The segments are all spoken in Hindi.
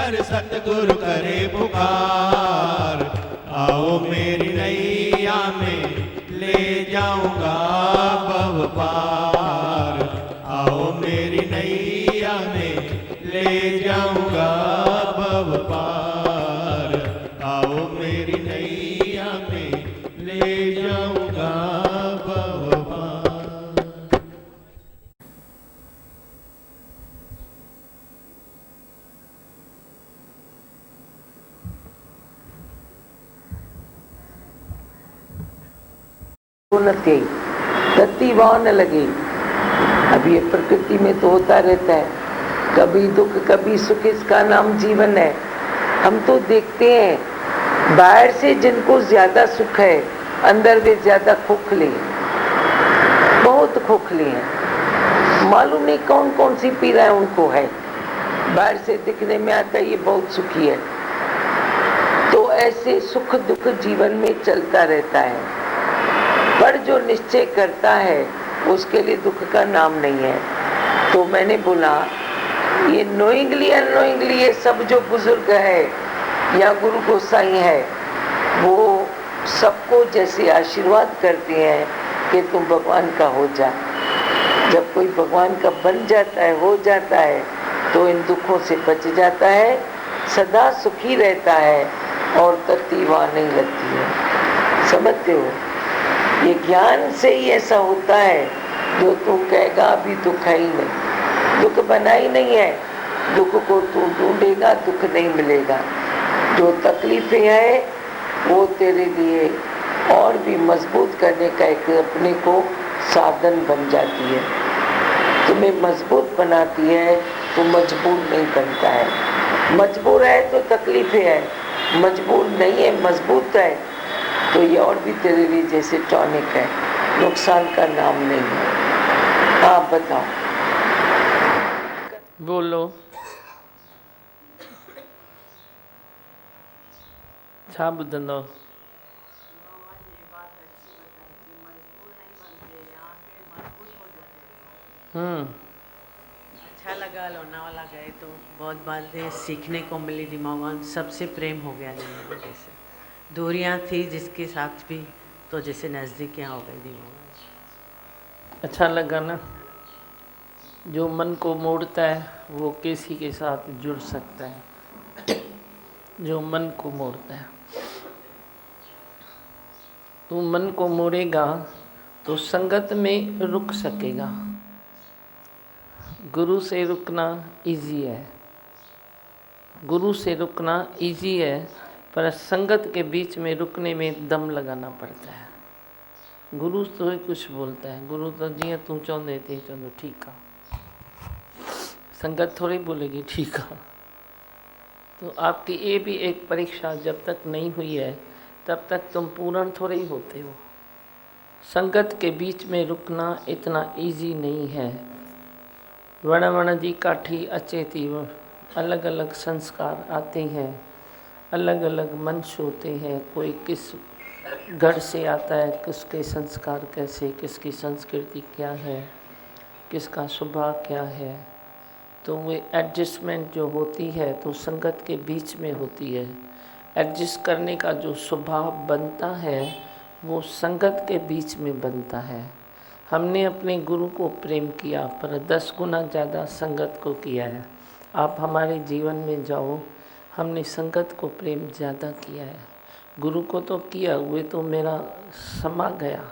कर सतगुरु करे पुकार। आओ मेरी नैया में ले जाऊंगा भव पार। आओ मेरी नैया में ले जाऊंगा भव पार। आओ मेरी नैया में ले जाऊंगा भव पार। तत्ती वाह न लगे। अब ये प्रकृति में तो होता रहता है, कभी दुख कभी सुख, इसका नाम जीवन है। हम तो देखते हैं बाहर से जिनको ज्यादा सुख है, अंदर वे ज्यादा खोखले हैं, बहुत खोखले हैं। मालूम नहीं कौन कौन सी पीड़ा है उनको है। बाहर से दिखने में आता है ये बहुत सुखी है। तो ऐसे सुख दुख जीवन में चलता रहता है, पर जो निश्चय करता है उसके लिए दुख का नाम नहीं है। तो मैंने बोला ये नोइंगली अननोइंगली ये सब जो बुजुर्ग है या गुरु गोसाई है, वो सबको जैसे आशीर्वाद करते हैं कि तुम भगवान का हो जा। जब कोई भगवान का बन जाता है, हो जाता है, तो इन दुखों से बच जाता है, सदा सुखी रहता है और तत्ती वाह नहीं लगती है। समझते हो? ये ज्ञान से ही ऐसा होता है। जो तू कहेगा अभी दुख है ही नहीं, दुख बना ही नहीं है, दुख को तू ढूंढेगा दुख नहीं मिलेगा। जो तकलीफें हैं वो तेरे लिए और भी मजबूत करने का एक अपने को साधन बन जाती है, तुम्हें मजबूत बनाती है, तो मजबूर नहीं बनता है। मजबूर है तो तकलीफें है, मजबूर नहीं है मजबूत है तो ये और भी तेरे लिए जैसे टॉनिक है, नुकसान का नाम नहीं है। आप बताओ। बोलो। छा ॿुधंदो? अच्छा लगा। लोनावाला गए तो बहुत बातें सीखने को मिली। दिमाग सबसे प्रेम हो गया जैसे दूरियां थी जिसके साथ भी, तो जैसे नज़दीकियाँ हो गई दिमाग। अच्छा लगा ना? जो मन को मोड़ता है वो किसी के साथ जुड़ सकता है। जो मन को मोड़ता है, तू मन को मोड़ेगा तो संगत में रुक सकेगा। गुरु से रुकना इजी है, गुरु से रुकना इजी है, पर संगत के बीच में रुकने में दम लगाना पड़ता है। गुरु तो ही कुछ बोलता है, गुरु तो जियां तू चाहते थे चलो ठीक है, संगत थोड़ी बोलेगी ठीक है। तो आपकी ये भी एक परीक्षा जब तक नहीं हुई है तब तक तुम पूर्ण थोड़े ही होते हो। संगत के बीच में रुकना इतना इजी नहीं है। वण वण जी काठी अचे थी, अलग अलग संस्कार आते हैं, अलग अलग मंच होते हैं। कोई किस घर से आता है, किसके संस्कार कैसे, किसकी संस्कृति क्या है, किसका स्वभाव क्या है, तो वो एडजस्टमेंट जो होती है तो संगत के बीच में होती है। एडजस्ट करने का जो स्वभाव बनता है वो संगत के बीच में बनता है। हमने अपने गुरु को प्रेम किया पर 10 गुना ज़्यादा संगत को किया है। आप हमारे जीवन में जाओ, हमने संगत को प्रेम ज़्यादा किया है। गुरु को तो किया, हुए तो मेरा समा गया,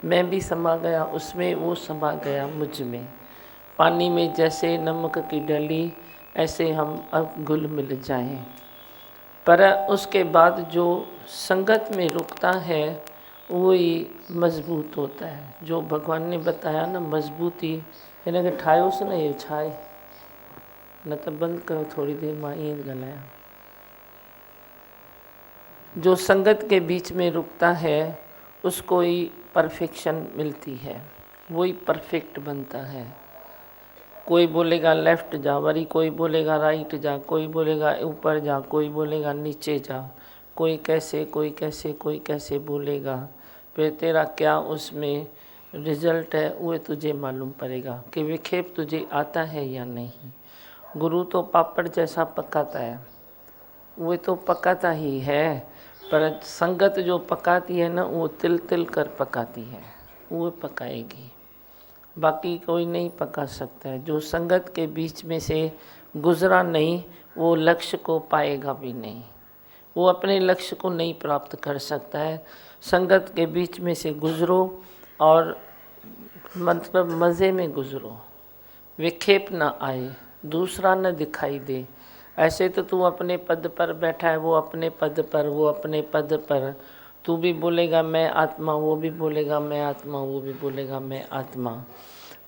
मैं भी समा गया उसमें, वो समा गया मुझ में। पानी में जैसे नमक की डली, ऐसे हम अब घुल मिल जाएं। पर उसके बाद जो संगत में रुकता है वो ही मजबूत होता है। जो भगवान ने बताया ना मजबूती, हिनखे ठाहियोसि न इहो छा आहे, न त बंदि कयो थोड़ी देर मां ईअं ॻाल्हायां। जो संगत के बीच में रुकता है उसको ही परफेक्शन मिलती है, वो ही परफेक्ट बनता है। कोई बोलेगा लेफ्ट जा, वरी कोई बोलेगा राइट जा, कोई बोलेगा ऊपर जा, कोई बोलेगा नीचे जा, कोई कैसे कोई कैसे कोई कैसे बोलेगा। फिर तेरा क्या उसमें रिजल्ट है वो तुझे मालूम पड़ेगा कि विक्षेप तुझे आता है या नहीं। गुरु तो पापड़ जैसा पकाता है, वो तो पकाता ही है, पर संगत जो पकाती है ना, वो तिल तिल कर पकाती है, वो पकाएगी, बाकी कोई नहीं पका सकता है। जो संगत के बीच में से गुजरा नहीं, वो लक्ष्य को पाएगा भी नहीं, वो अपने लक्ष्य को नहीं प्राप्त कर सकता है। संगत के बीच में से गुजरो और मतलब मज़े में गुजरो, विक्षेप ना आए, दूसरा न दिखाई दे। ऐसे तो तू अपने पद पर बैठा है, वो अपने पद पर, वो अपने पद पर, तू भी बोलेगा मैं आत्मा, वो भी बोलेगा मैं आत्मा, वो भी बोलेगा मैं आत्मा।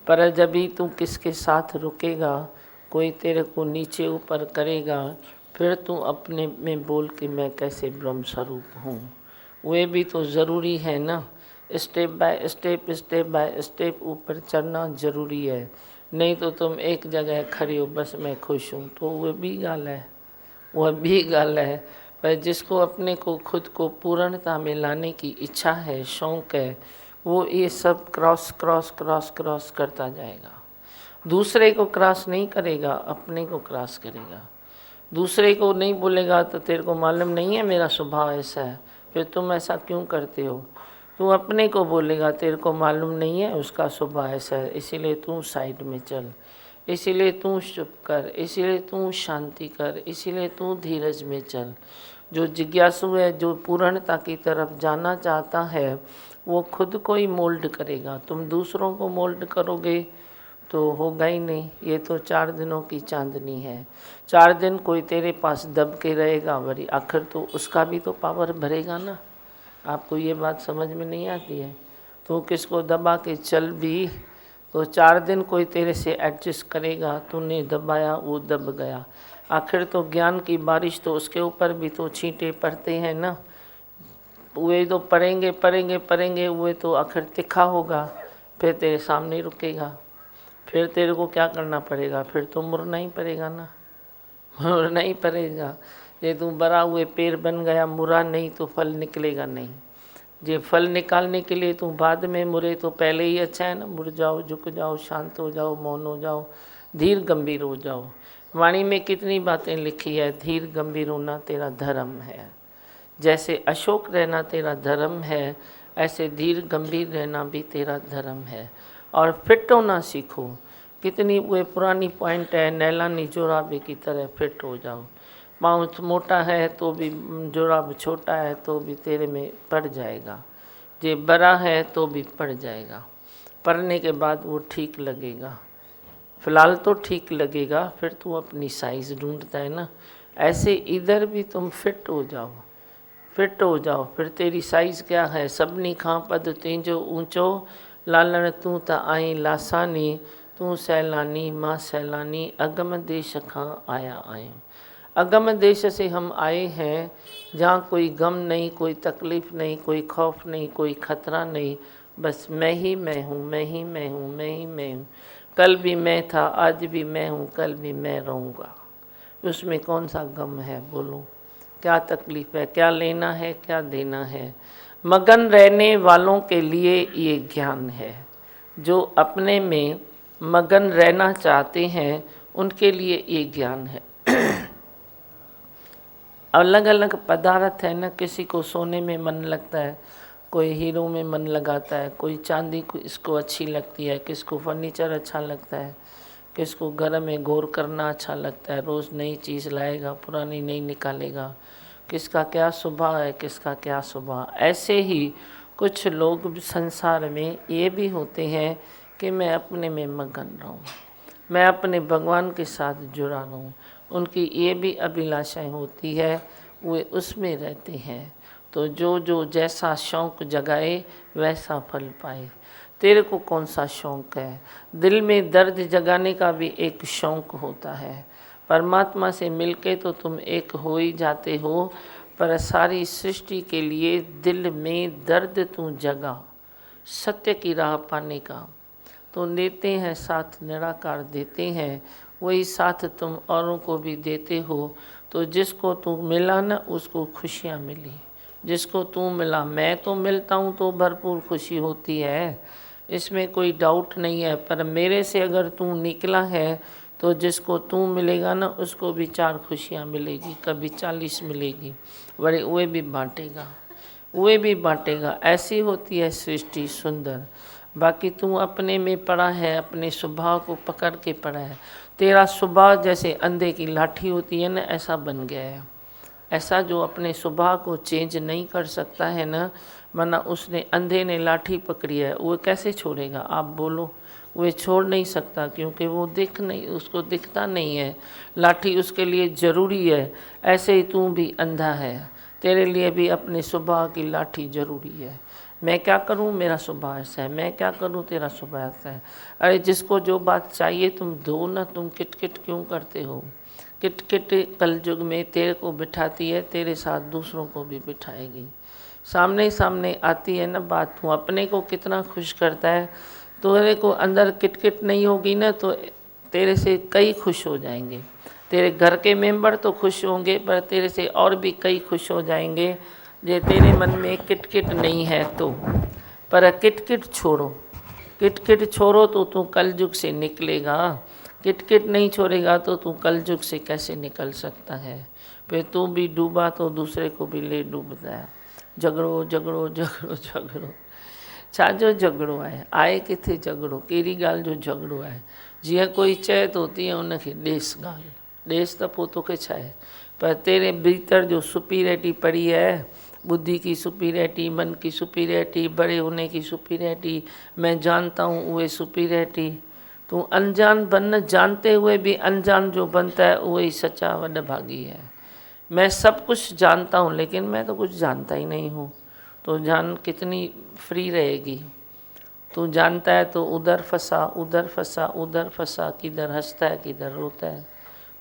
पर जब भी तू किसके साथ रुकेगा, कोई तेरे को नीचे ऊपर करेगा, फिर तू अपने में बोल कि मैं कैसे ब्रह्म स्वरूप हूँ। वे भी तो ज़रूरी है ना, step by step, step by step ऊपर चढ़ना ज़रूरी है। नहीं तो तुम एक जगह खड़े हो बस मैं खुश हूँ, तो वह भी गाल है, वह भी गाल है। पर जिसको अपने को खुद को पूर्णता में लाने की इच्छा है, शौक़ है, वो ये सब क्रॉस क्रॉस क्रॉस क्रॉस करता जाएगा। दूसरे को क्रॉस नहीं करेगा, अपने को क्रॉस करेगा। दूसरे को नहीं बोलेगा तो तेरे को मालूम नहीं है मेरा स्वभाव ऐसा है, फिर तुम ऐसा क्यों करते हो। तू अपने को बोलेगा तेरे को मालूम नहीं है उसका स्वभाव ऐसा है, इसीलिए तू साइड में चल, इसीलिए तू चुप कर, इसीलिए तू शांति कर, इसीलिए तू धीरज में चल। जो जिज्ञासु है, जो पूर्णता की तरफ जाना चाहता है, वो खुद को ही मोल्ड करेगा। तुम दूसरों को मोल्ड करोगे तो होगा ही नहीं। ये तो 4 दिनों की चांदनी है, 4 दिन कोई तेरे पास दब के रहेगा, वरी आखिर तो उसका भी तो पावर भरेगा ना। आपको ये बात समझ में नहीं आती है। तो किसको दबा के चल भी तो 4 दिन कोई तेरे से एडजस्ट करेगा, तूने दबाया वो दब गया। आखिर तो ज्ञान की बारिश तो उसके ऊपर भी तो छींटे पड़ते हैं ना, वे तो पड़ेंगे पड़ेंगे पड़ेंगे, वे तो आखिर तिखा होगा, फिर तेरे सामने रुकेगा। फिर तेरे को क्या करना पड़ेगा, फिर तो मुड़ना ही पड़ेगा ना, मुड़ना ही पड़ेगा। ये तू बड़ा हुए पेड़ बन गया, मुरा नहीं तो फल निकलेगा नहीं। जे फल निकालने के लिए तू बाद में मुरे तो पहले ही अच्छा है ना। मुड़ जाओ, झुक जाओ, शांत हो जाओ, मौन हो जाओ, धीर गंभीर हो जाओ। वाणी में कितनी बातें लिखी है, धीर गंभीर होना तेरा धर्म है। जैसे अशोक रहना तेरा धर्म है, ऐसे धीर गंभीर रहना भी तेरा धर्म है। और फिट होना सीखो। कितनी वे पुरानी पॉइंट है, नैलानी जोराबे की तरह फिट हो जाओ। पाँव मोटा है तो भी, जोराब छोटा है तो भी तेरे में पड़ जाएगा, जे बड़ा है तो भी पड़ जाएगा। पड़ने के बाद वो ठीक लगेगा, फ़िलहाल तो ठीक लगेगा, फिर तू अपनी साइज़ ढूंढता है ना। ऐसे इधर भी तुम फिट हो जाओ, फिट हो जाओ। फिर तेरी साइज़ क्या है, सभिनी खां पद तुंहिंजो ऊंचो, लालण तूं त आहीं लासानी, तूं सैलानी मां सैलानी, अगम देश खां आया आहियूं। अगम देश से हम आए हैं, जहाँ कोई गम नहीं, कोई तकलीफ़ नहीं, कोई खौफ नहीं, कोई खतरा नहीं, बस मैं ही मैं हूँ, मैं ही मैं हूँ, मैं ही मैं हूँ। कल भी मैं था, आज भी मैं हूँ, कल भी मैं रहूँगा। उसमें कौन सा गम है, बोलो क्या तकलीफ़ है, क्या लेना है, क्या देना है। मगन रहने वालों के लिए ये ज्ञान है। जो अपने में मगन रहना चाहते हैं उनके लिए ये ज्ञान है। अलग अलग पदार्थ है ना, किसी को सोने में मन लगता है, कोई हीरो में मन लगाता है, कोई चांदी को इसको अच्छी लगती है, किसको फर्नीचर अच्छा लगता है, किसको घर में गौर करना अच्छा लगता है, रोज़ नई चीज़ लाएगा, पुरानी नहीं निकालेगा। किसका क्या स्वभाव है, किसका क्या स्वभाव। ऐसे ही कुछ लोग संसार में ये भी होते हैं कि मैं अपने में मगन रहूं, मैं अपने भगवान के साथ जुड़ा रहूं। उनकी ये भी अभिलाषाएं होती है, वे उसमें रहते हैं। तो जो जो जैसा शौक़ जगाए वैसा फल पाए। तेरे को कौन सा शौक़ है? दिल में दर्द जगाने का भी एक शौक़ होता है। परमात्मा से मिलके तो तुम एक हो ही जाते हो, पर सारी सृष्टि के लिए दिल में दर्द तू जगा, सत्य की राह पाने का। तो देते हैं साथ, निराकार देते हैं, वही साथ तुम औरों को भी देते हो। तो जिसको तू मिला ना, उसको खुशियाँ मिली। जिसको तू मिला, मैं तो मिलता हूँ तो भरपूर खुशी होती है, इसमें कोई डाउट नहीं है। पर मेरे से अगर तू निकला है तो जिसको तू मिलेगा ना उसको भी 4 खुशियाँ मिलेगी, कभी 40 मिलेगी, वरी उहे भी बांटेगा, उहे भी बांटेगा। ऐसी होती है सृष्टि सुंदर। बाकी तू अपने में पड़ा है, अपने स्वभाव को पकड़ के पड़ा है। तेरा स्वभाव जैसे अंधे की लाठी होती है ना, ऐसा बन गया है। ऐसा जो अपने स्वभाव को चेंज नहीं कर सकता है ना, वरना उसने अंधे ने लाठी पकड़ी है, वो कैसे छोड़ेगा? आप बोलो, वो छोड़ नहीं सकता, क्योंकि वो उसको दिखता नहीं है। लाठी उसके लिए ज़रूरी है। ऐसे ही तू भी अंधा है, तेरे लिए भी अपने स्वभाव की लाठी ज़रूरी है। मैं क्या करूं, मेरा स्वभाव ऐसा है, मैं क्या करूं, तेरा स्वभाव ऐसा है। अरे जिसको जो बात चाहिए तुम दो ना, तुम किटकिट क्यों करते हो? किटकिट कलयुग में तेरे को बिठाती है, तेरे साथ दूसरों को भी बिठाएगी। सामने सामने आती है ना बात, तू अपने को कितना खुश करता है। तेरे को अंदर किटकिट नहीं होगी ना, तो तेरे से कई खुश हो जाएंगे। तेरे घर के मेंबर तो खुश होंगे, पर तेरे से और भी कई खुश हो जाएंगे जे तेरे मन में किटकिट नहीं है तो। पर किटकिट छोड़ो, किटकिट छोड़ो तो तू कलयुग से निकलेगा। किटकिट नहीं छोड़ेगा तो तू कलयुग से कैसे निकल सकता है? फिर तू भी डूबा तो दूसरे को भी ले डूबता है। झगड़ो झगड़ो झगड़ो झगड़ो, छाजो झगड़ो आहे किथे झगड़ो, कहिड़ी ॻाल्हि जो झगड़ो आहे? जीअं कोई चए थो तीअं उनखे ॾेस ॻाल्हि, ॾेस त पोइ तोखे छा आहे? पर तेरे भीतर जो सुपीरियरिटी पड़ी है, बुद्धि की सुपीरियरिटी, मन की सुपीरियरिटी, बड़े होने की सुपीरियरिटी, मैं जानता हूँ वो सुपीरियरिटी। तू अनजान बन, जानते हुए भी अनजान जो बनता है वही सच्चा वडभागी है। मैं सब कुछ जानता हूँ लेकिन मैं तो कुछ जानता ही नहीं हूँ। तो जान कितनी फ्री रहेगी? तू जानता है तो उधर फंसा उधर फंसा उधर फंसा, किधर हंसता है किधर रोता है।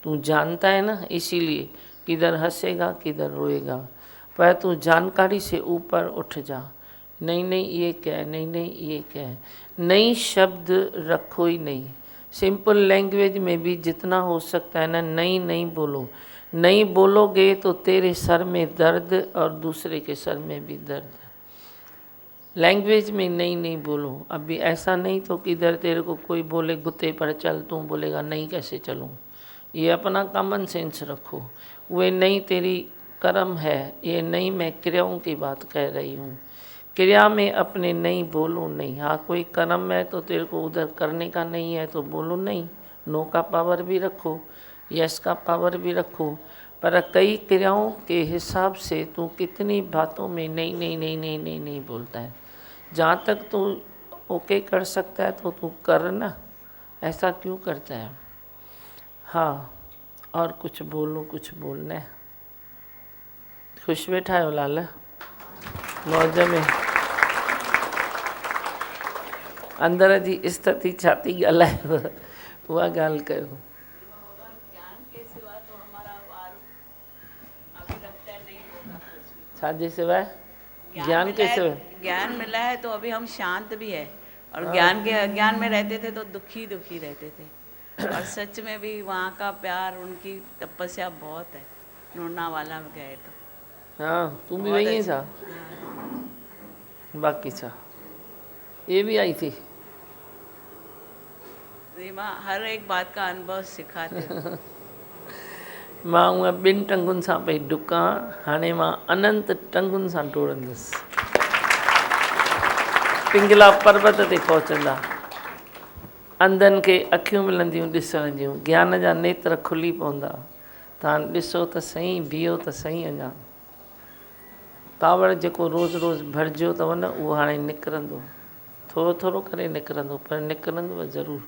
तू जानता है ना, इसीलिए किधर हंसेगा किधर रोएगा। पर तू जानकारी से ऊपर उठ जा। नहीं नहीं ये क्या है, नहीं नहीं ये क्या है, नई शब्द रखो ही नहीं। सिंपल लैंग्वेज में भी जितना हो सकता है ना, नई नहीं बोलो। नहीं बोलोगे तो तेरे सर में दर्द और दूसरे के सर में भी दर्द। लैंग्वेज में नहीं बोलो। अभी ऐसा नहीं तो किधर तेरे को कोई बोले गुत्ते पर चल, तू बोलेगा नहीं कैसे चलूँ। ये अपना कॉमन सेंस रखो। वे नहीं तेरी कर्म है, ये नहीं मैं क्रियाओं की बात कह रही हूँ। क्रिया में अपने नहीं बोलो नहीं। हाँ कोई कर्म है तो तेरे को उधर करने का नहीं है तो बोलो नहीं। नो का पावर भी रखो, यस का पावर भी रखो। पर कई क्रियाओं के हिसाब से तू कितनी बातों में नहीं नहीं नहीं नहीं नहीं नहीं बोलता है। जहाँ तक तू ओके कर सकता है तो तू कर ना, ऐसा क्यों करता है? हाँ और कुछ बोलो, कुछ बोलना है। खुश वेठा आहियो लाल, मौज में? अंदर जी स्थिति छा थी ॻाल्हायो, उहा ॻाल्हि कयो। छाजे सिवाय? ज्ञान के सिवाय? ज्ञान मिला है तो अभी हम शांत भी है, और ज्ञान के अज्ञान में रहते थे तो दुखी दुखी रहते थे। और सच में भी वहाँ का प्यार, उनकी तपस्या बहुत है। लोनावाला में गए तो हाँ तू भी वही था? बाकी छा ये भी आई थी? मां हर एक बात का अनुभव सिखाते। मां उहा ॿिनि टंगुनि सां पई डुकां, हाणे मां अनंत टंगुनि सां डोड़ंदुसि। पिंगला पर्वत ते पहुचंदा। अंधनि खे अखियूं मिलंदियूं ॾिसण जूं, ज्ञान जा नेत्र खुली पवंदा। तव्हां ॾिसो त सही, बीहो त सही। अञा कावड़ जेको रोज़ रोज़ भरिजियो अथव न, उहो हाणे निकिरंदो। थोरो थोरो करे निकिरंदो, पर निकिरंदो ज़रूरु।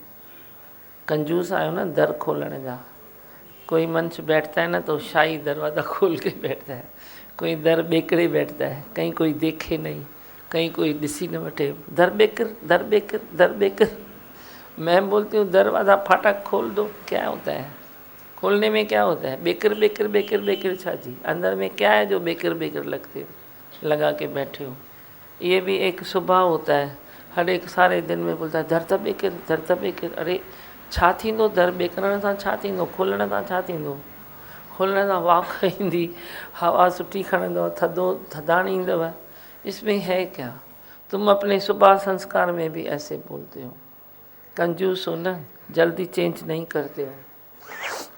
कंजूस आहियो न दर खोलण जा। कोई मनुष्य बैठता है ना तो शाही दरवाज़ा खोल के बैठता है, कोई दर बेकड़े बैठता है, कहीं कोई देखे नहीं, कहीं कोई ॾिसी न वठे। दर बेकर दर बेकर दर बेकर। मैं बोलती हूँ दरवाज़ा फाटक खोल दो, क्या होता है? खोलने में क्या होता है? बेकर बेकर बेकर बेकर छाजी, अंदर में क्या है जो बेकर बेकर लगते हो, लगा के बैठे हो? ये भी एक स्वभाव होता है। हर एक सारे दिन में बोलता है दर त बेकर दर त बेकर। अरे छा थींदो? दर बेकरण सां छा थींदो? खोलण सां छा थींदो? खोलण सां वाक ईंदी, हवा सुठी खणंदव, थधो थधाणी ईंदव। इसमें है क्या? तुम अपने स्वभाव संस्कार में भी ऐसे बोलते हो। कंजूस हो न, जल्दी चेंज नहीं करते हो,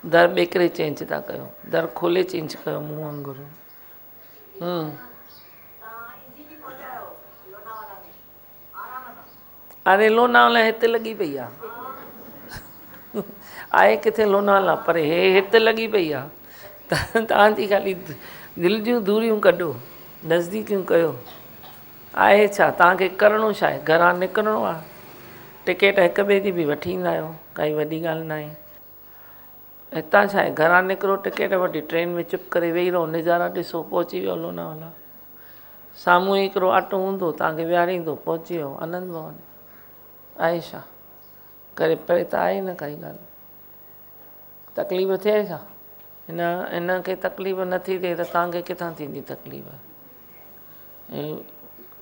दर ॿेकरे चेंज था कयो, दर खोले चेंज कयो मुंहुं वांगुरु। अरे लोनावला हिते लॻी पई आहे, आहे किथे लोनावला, पर हे हिते लॻी पई आहे। तव्हांजी ख़ाली दिलि जूं दूरियूं कढो, नज़दीकियूं कयो। आहे छा तव्हांखे करिणो छा आहे, घरां निकिरणो आहे, टिकेट हिक ॿिए जी बि वठी ईंदा आहियो, काई वॾी ॻाल्हि न आहे। हितां छा आहे, घरां निकिरो, टिकेट वठी ट्रेन में चुप करे वेही रहो, नज़ारा ॾिसो, पहुची वियो लोनावला। साम्हूं हिकिड़ो ऑटो हूंदो, तव्हांखे विहारींदो, पहुची वियो आनंद भवन। आहे छा, करे परे त आहे न काई ॻाल्हि, तकलीफ़ थिए छा? हिनखे तकलीफ़ नथी थिए त तव्हांखे किथां थींदी तकलीफ़?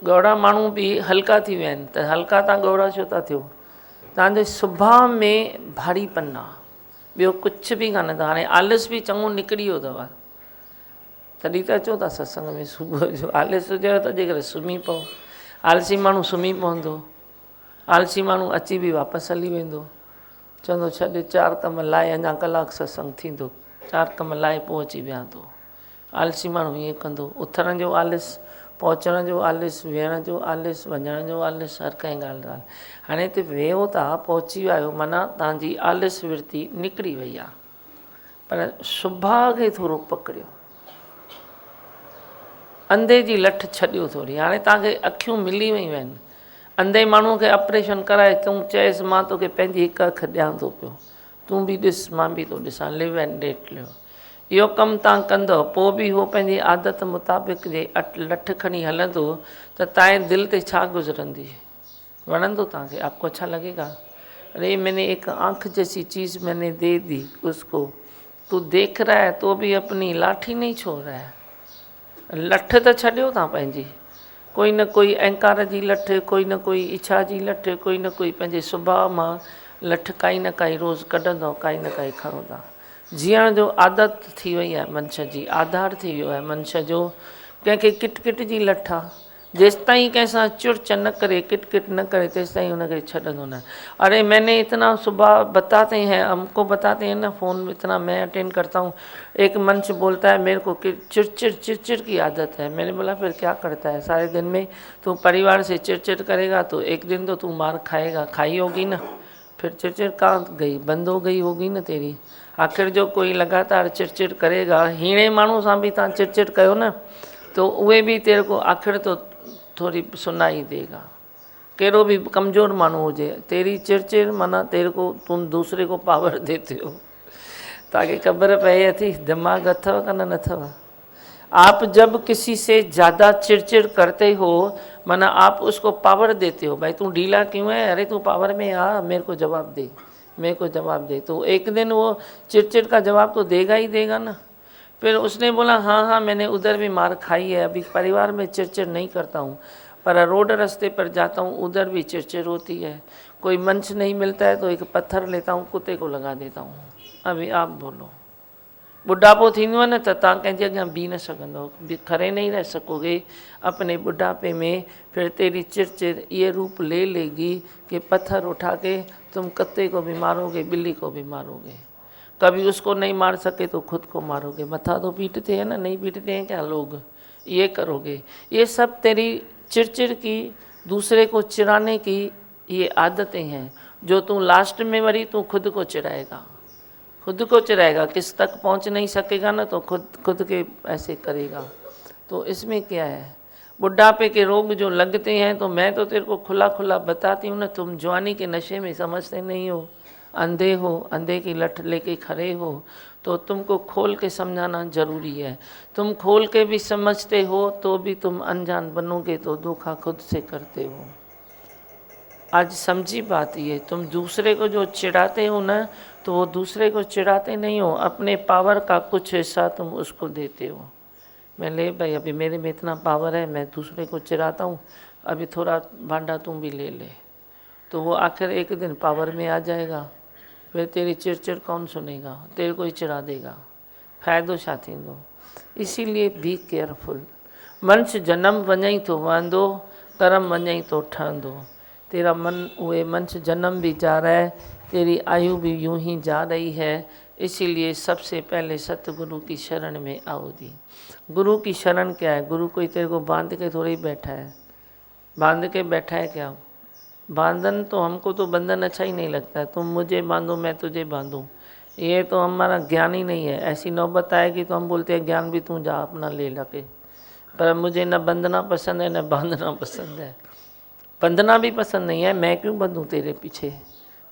ॻौड़ा माण्हू बि हल्का थी विया आहिनि, त हल्का तव्हां ॻौड़ा छो था थियो? तव्हांजे सुभाउ में भारीपन आहे, ॿियो कुझु बि कान अथव। हाणे आलस बि चङो निकिरी वियो अथव, तॾहिं त अचो था सत्संग में सुबुह जो। आलस हुजेव त अॼुकल्ह सुम्ही पओ, आलसी माण्हू सुम्ही पवंदो, आलसी माण्हू अची बि वापसि हली वेंदो, चवंदो छॾ 4 कम लाइ अञा कलाकु सत्संग थींदो, 4 कम लाइ पोइ अची विया थो। आलसी माण्हू ईअं कंदो, उथण जो आलस, पहुचण जो आलस, वेहण जो आलस, वञण जो आलस, हर कंहिं ॻाल्हि। हाणे हिते वेहो था, पहुची विया आहियो, माना तव्हांजी आलस वृत्ति निकिरी वई आहे, पर सुभाउ खे थोरो पकड़ियो, अंधे जी लठ छॾियो थोरी। हाणे तव्हांखे अखियूं मिली वियूं आहिनि, अंधे माण्हूअ खे ऑपरेशन कराए तूं चएसि मां तोखे पंहिंजी हिकु अखि ॾियां थो पियो, तूं बि ॾिस मां बि थो ॾिसां, लिव एंड डेट लिव। इहो कमु तव्हां कंदव, पोइ बि उहो पंहिंजी आदत मुताबिक़ जे लठ खणी हलंदो त तव्हांजे दिलि ते छा गुज़रंदी? वणंदो तव्हांखे? आपको अच्छा लगेगा? अरे मैंने एक आँख जैसी चीज़ मैंने दे दी उसको, तू देख रहा है तो भी अपनी लाठी नहीं छोड़ रहा है। लठ त छॾियो तव्हां पंहिंजी, कोई न कोई अहंकार जी लठ, कोई न कोई इच्छा जी लठ, कोई न कोई पंहिंजे सुभाउ मां लठ काई न काई रोज़ु कढंदो, काई न काई खणो था। जीअण जो आदत थी वई आहे मनुष्य जी, आधार थी वियो आहे मनुष्य जो। कंहिंखे किटकिट जी लठ आहे, जेसिताईं कंहिंसां चुड़च न करे, किटकिट न करे, तेसिताईं हुनखे छॾंदो न। अरे मैंने इतना सुबह बताते हैं, हमको बताते हैं ना फ़ोन में, इतना मैं अटेंड करता हूँ, एक मंच बोलता है मेरे को कि चिड़चिड़ की आदत है। मैंने बोला फिर क्या करता है? सारे दिन में तू परिवार से चिड़चिड़ करेगा तो एक दिन तो तू मार खाएगा, खाई होगी ना, फिर चिड़चिड़ कहाँ गई, बंद हो गई होगी न तेरी। आखिर जो कोई लगातार चिड़चिड़ करेगा, हीणे माण्हू सां बि तव्हां चिड़चिड़ कयो न, तो उहे भी तेरे को आखिर तो थोड़ी सुनाई देगा। कहिड़ो भी कमज़ोर माण्हू हुजे, तेरी चिड़चिड़ माना तेरे को, तुम दूसरे को पावर देते हो। ताकि ख़बर पए थी दिमाग अथव का न अथव। आप जब किसी से ज़्यादा चिड़चिड़ करते हो, माना आप उसको पावर देते हो। भाई तू ढीला क्यों है, अरे तू पावर में आ, मेरे को जवाब दे, मेरे को जवाब दे। तो एक दिन वो चिड़चिड़ का जवाब तो देगा ही देगा ना। फिर उसने बोला हाँ हाँ मैंने उधर भी मार खाई है, अभी परिवार में चिड़चिड़ नहीं करता हूँ, पर रोड रास्ते पर जाता हूँ उधर भी चिड़चिड़ होती है। कोई मंच नहीं मिलता है तो एक पत्थर लेता हूँ, कुत्ते को लगा देता हूँ। अभी आप बोलो, बुढ़ापो थींदो आहे न त तव्हां कंहिंजे अॻियां बीह न सघंदो, खड़े नहीं रह सकोगे अपने बुढ़ापे में। फिर तेरी चिड़चिड़ ये रूप ले लेगी कि पत्थर उठा के तुम कुत्ते को भी मारोगे, बिल्ली को भी मारोगे। कभी उसको नहीं मार सके तो खुद को मारोगे। मत्था तो पीटते हैं ना, नहीं पीटते हैं क्या लोग? ये करोगे। ये सब तेरी चिड़चिड़ की, दूसरे को चिढ़ाने की ये आदतें हैं, जो तू लास्ट में वरी तू खुद को चिढ़ाएगा, खुद को चिढ़ाएगा। किस तक पहुंच नहीं सकेगा ना तो खुद के ऐसे करेगा। तो इसमें क्या है, बुढ़ापे के रोग जो लगते हैं, तो मैं तो तेरे को खुला खुला बताती हूँ ना, तुम जवानी के नशे में समझते नहीं हो, अंधे हो, अंधे की लठ लेके खड़े हो, तो तुमको खोल के समझाना जरूरी है। तुम खोल के भी समझते हो तो भी तुम अनजान बनोगे तो धोखा खुद से करते हो। आज समझी बात ये, तुम दूसरे को जो चिढ़ाते हो ना, तो वो दूसरे को चिढ़ाते नहीं हो, अपने पावर का कुछ हिस्सा तुम उसको देते हो। मैं ले भाई अभी मेरे में इतना पावर है, मैं दूसरे को चिढ़ाता हूँ, अभी थोड़ा भांडा तुम भी ले ले, तो वो आखिर एक दिन पावर में आ जाएगा। फिर तेरी चिड़चिड़ कौन सुनेगा, तेरे को ही चिढ़ा देगा, फ़ाइदो छा थींदो। इसीलिए बी केयरफुल। मंश जन्म वञई तो वहंदो, कर्म वञई तो ठहंदो। तेरा मन उहे मंश जन्म भी जा रहा है, तेरी आयु भी यूं ही जा रही है, इसीलिए सबसे पहले सतगुरु की शरण में आओ दी। गुरु की शरण क्या है? गुरु कोई तेरे को बांध के थोड़ी बैठा है, बांध के बैठा है क्या? बांधन तो हमको तो बंधन अच्छा ही नहीं लगता है, तुम मुझे बांधो मैं तुझे बांधूँ, ये तो हमारा ज्ञान ही नहीं है। ऐसी नौबत आएगी तो हम बोलते हैं ज्ञान भी तू जा अपना ले लके, पर मुझे न बंधना पसंद है न बांधना पसंद है। बंधना भी पसंद नहीं है, मैं क्यों बंधूँ तेरे पीछे?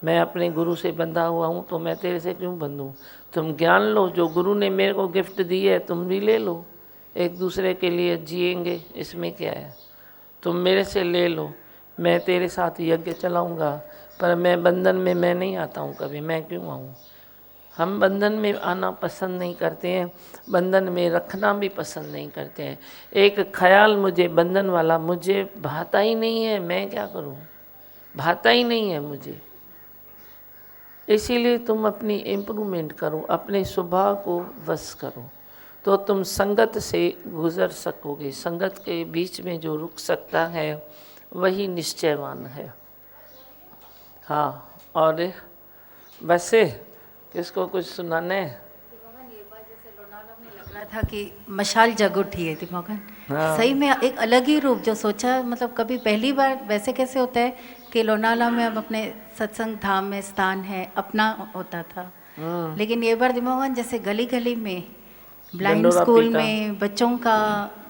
मैं अपने गुरु से बंधा हुआ हूँ तो मैं तेरे से क्यों बंधूँ? तुम ज्ञान लो, जो गुरु ने मेरे को गिफ्ट दी है तुम भी ले लो, एक दूसरे के लिए जिएंगे, इसमें क्या है? तुम मेरे से ले लो, मैं तेरे साथ यज्ञ चलाऊँगा, पर मैं बंधन में मैं नहीं आता हूँ कभी, मैं क्यों आऊँ? हम बंधन में आना पसंद नहीं करते हैं, बंधन में रखना भी पसंद नहीं करते हैं। एक ख्याल मुझे बंधन वाला मुझे भाता ही नहीं है, मैं क्या करूं? भाता ही नहीं है मुझे। इसीलिए तुम अपनी इम्प्रूवमेंट करो, अपने स्वभाव को वश करो, तो तुम संगत से गुजर सकोगे। संगत के बीच में जो रुक सकता है वही निश्चयवान है। हाँ, और वैसे किसको कुछ सुनाने? लग रहा था कि मशाल जग उठी है दिमागन। हाँ। सही में एक अलग ही रूप जो सोचा, मतलब कभी पहली बार वैसे कैसे होता है कि लोनावाला में हम अपने सत्संग धाम में स्थान है अपना होता था, लेकिन ये बार दिमागन जैसे गली गली में, ब्लाइंड डंडोरा स्कूल पीटा। में, बच्चों का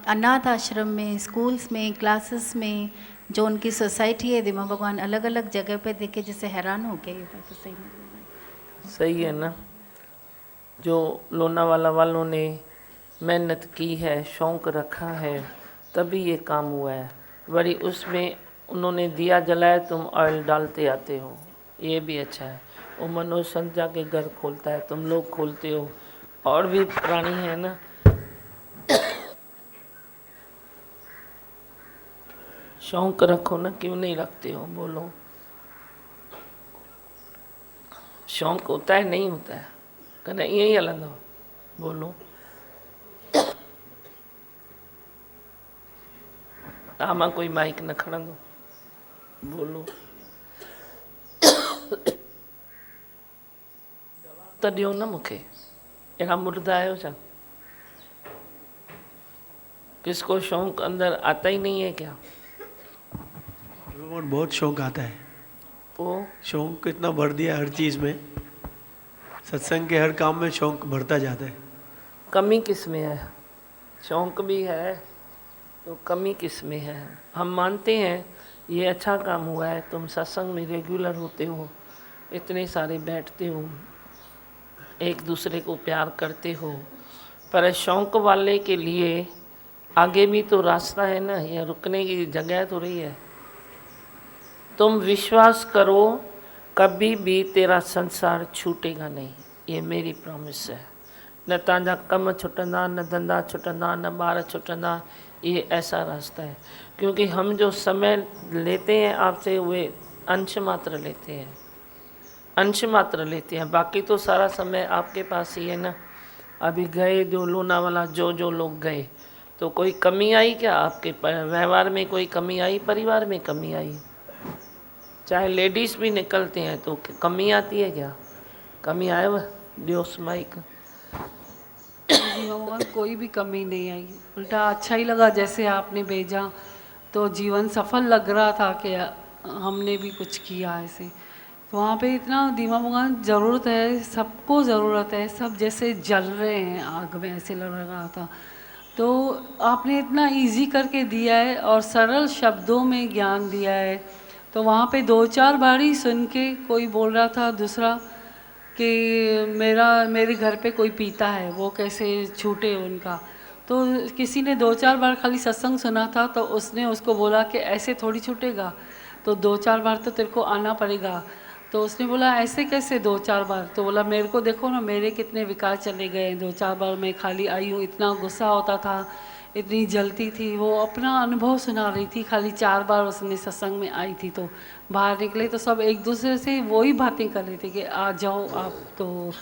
अनाथ आश्रम में, स्कूल्स में, क्लासेस में, जो उनकी सोसाइटी है दिमाग भगवान अलग अलग जगह पे देखे जैसे हैरान हो गए। ये बात तो सही में सही है ना, जो लोनावाला वालों ने मेहनत की है, शौक़ रखा है, तभी ये काम हुआ है। बड़ी उसमें उन्होंने दिया जलाया, तुम ऑयल डालते आते हो, ये भी अच्छा है। वो मनोज संत जाके घर खोलता है, तुम लोग खोलते हो, और भी प्राणी है ना। शौक़ रखो ना, क्यों नहीं रखते हो? बोलो, शौक़ होता है नहीं होता है? कने यही हलंदो, बोलो। आमा कोई माइक न खणंदो, बोलो। त ॾियो न मूंखे, अहिड़ा मुर्दा आहियो छा? किसको शौक अंदर आता ही नहीं है क्या? बहुत शौक आता है, वो शौक इतना भर दिया हर चीज़ में, सत्संग के हर काम में शौक बढ़ता जाता है। कमी किस में है? शौक भी है तो कमी किस में है? हम मानते हैं ये अच्छा काम हुआ है, तुम सत्संग में रेगुलर होते हो, इतने सारे बैठते हो, एक दूसरे को प्यार करते हो, पर शौक वाले के लिए आगे भी तो रास्ता है ना, ये रुकने की जगह तो रही है। तुम विश्वास करो, कभी भी तेरा संसार छूटेगा नहीं, ये मेरी प्रॉमिस है। न तव्हांजा कम छुटंदा, न धंधा छुटंदा, न ॿार छुटंदा, ये ऐसा रास्ता है। क्योंकि हम जो समय लेते हैं आपसे, वे अंश मात्र लेते हैं, अंश मात्र लेते हैं, बाकी तो सारा समय आपके पास ही है ना। अभी गए जो लोनावाला, जो लोग गए, तो कोई कमी आई क्या आपके व्यवहार में? कोई कमी आई? परिवार में कमी आई? चाहे लेडीज़ भी निकलते हैं तो कमी आती है क्या? कमी आए वह दियोस माइक। भगवान कोई भी कमी नहीं आई, उल्टा अच्छा ही लगा जैसे आपने भेजा, तो जीवन सफल लग रहा था कि हमने भी कुछ किया ऐसे। तो वहाँ पे इतना दीवा भगवान ज़रूरत है, सबको ज़रूरत है, सब जैसे जल रहे हैं आग में, ऐसे लग रहा था। तो आपने इतना इजी करके दिया है और सरल शब्दों में ज्ञान दिया है। तो वहाँ पे 2-4 बार ही सुन के कोई बोल रहा था दूसरा कि मेरे घर पे कोई पीता है, वो कैसे छूटे उनका। तो किसी ने 2-4 बार खाली सत्संग सुना था, तो उसने उसको बोला कि ऐसे थोड़ी छूटेगा, तो 2-4 बार तो तेरे को आना पड़ेगा। तो उसने बोला ऐसे कैसे 2-4 बार? तो बोला मेरे को देखो ना, मेरे कितने विकार चले गए, 2-4 बार मैं खाली आई हूँ, इतना गुस्सा होता था, इतनी जलती थी। वो अपना अनुभव सुना रही थी, खाली 4 बार उसने सत्संग में आई थी। तो बाहर निकले तो सब एक दूसरे से वही बातें कर रहे थे कि आ जाओ आप, तो